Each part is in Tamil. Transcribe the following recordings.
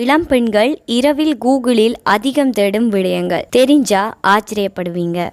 இளம் பெண்கள் இரவில் கூகுளில் அதிகம் தேடும் விடயங்கள் தெரிஞ்சா ஆச்சரியப்படுவீங்க.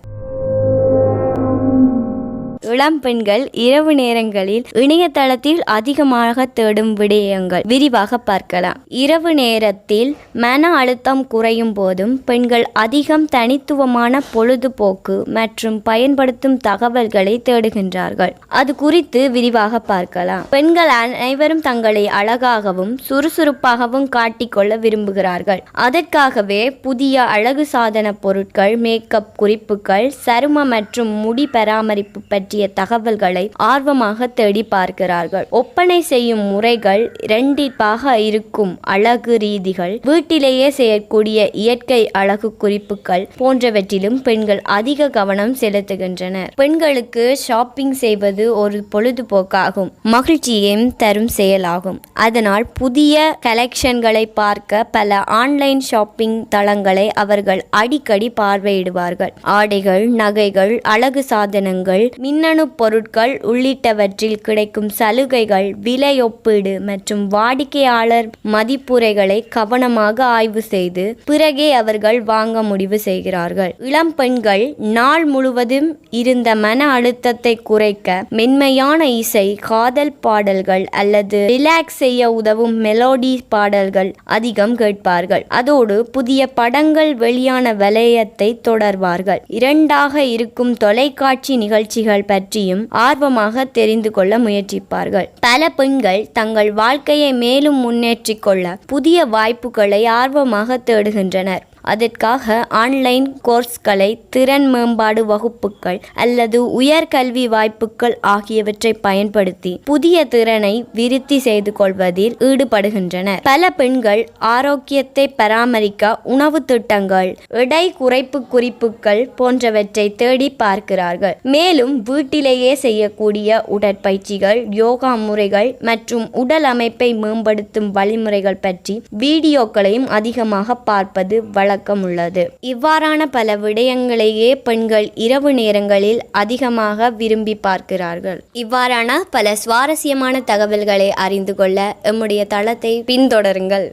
இளம் பெண்கள் இரவு நேரங்களில் இணையதளத்தில் அதிகமாக தேடும் விடயங்கள் விரிவாக பார்க்கலாம். இரவு நேரத்தில் மன அழுத்தம் குறையும் போதும் பெண்கள் அதிகம் தனித்துவமான பொழுதுபோக்கு மற்றும் பயன்படுத்தும் தகவல்களை தேடுகின்றார்கள். அது குறித்து விரிவாக பார்க்கலாம். பெண்கள் அனைவரும் தங்களை அழகாகவும் சுறுசுறுப்பாகவும் காட்டிக்கொள்ள விரும்புகிறார்கள். அதற்காகவே புதிய அழகு சாதன பொருட்கள், மேக்கப் குறிப்புகள், சரும மற்றும் முடி பராமரிப்பு பற்றிய தகவல்களை ஆர்வமாக தேடி பார்க்கிறார்கள். ஒப்பனை செய்யும் முறைகள், இரண்டிப்பாக இருக்கும் அழகு ரீதிகள், வீட்டிலேயே செய்யக்கூடிய இயற்கை அழகு குறிப்புகள் போன்றவற்றிலும் பெண்கள் அதிக கவனம் செலுத்துகின்றனர். பெண்களுக்கு ஷாப்பிங் செய்வது ஒரு பொழுதுபோக்காகும், மகிழ்ச்சியையும் தரும் செயலாகும். அதனால் புதிய கலெக்ஷன்களை பார்க்க பல ஆன்லைன் ஷாப்பிங் தளங்களை அவர்கள் அடிக்கடி பார்வையிடுவார்கள். ஆடைகள், நகைகள், அழகு சாதனங்கள், மின்னணு பொருட்கள் உள்ளிட்டவற்றில் கிடைக்கும் சலுகைகள், விலை ஒப்பீடு மற்றும் வாடிக்கையாளர் மதிப்புரைகளை கவனமாக ஆய்வு செய்து பிறகே அவர்கள் வாங்க முடிவு செய்கிறார்கள். இளம் பெண்கள் நாள் முழுவதும் இருந்த மன அழுத்தத்தை குறைக்க மென்மையான இசை, காதல் பாடல்கள் அல்லது ரிலாக்ஸ் செய்ய உதவும் மெலோடி பாடல்கள் அதிகம் கேட்பார்கள். அதோடு புதிய படங்கள் வெளியான வலையத்தை தொடர்வார்கள். இரண்டாக இருக்கும் தொலைக்காட்சி நிகழ்ச்சிகள் பற்றியும் ஆர்வமாக தெரிந்து கொள்ள முயற்சிப்பார்கள். பல பெண்கள் தங்கள் வாழ்க்கையை மேலும் முன்னேற்றிக் கொள்ள புதிய வாய்ப்புகளை ஆர்வமாக தேடுகின்றனர். அதற்காக ஆன்லைன் கோர்ஸ்களை, திறன் மேம்பாடு வகுப்புகள் அல்லது உயர்கல்வி வாய்ப்புகள் ஆகியவற்றை பயன்படுத்தி புதிய திறனை விருத்தி செய்து கொள்வதில் ஈடுபடுகின்றனர். பல பெண்கள் ஆரோக்கியத்தை பராமரிக்க உணவு திட்டங்கள், எடை குறைப்பு குறிப்புகள் போன்றவற்றை தேடி பார்க்கிறார்கள். மேலும் வீட்டிலேயே செய்யக்கூடிய உடற்பயிற்சிகள், யோகா முறைகள் மற்றும் உடல் அமைப்பை மேம்படுத்தும் வழிமுறைகள் பற்றி வீடியோக்களையும் அதிகமாக பார்ப்பது வழக்கம் உள்ளது. இவ்வாறான பல விடயங்களையே பெண்கள் இரவு நேரங்களில் அதிகமாக விரும்பி பார்க்கிறார்கள். இவ்வாறான பல சுவாரஸ்யமான தகவல்களை அறிந்து கொள்ள எம்முடைய தளத்தை பின்தொடருங்கள்.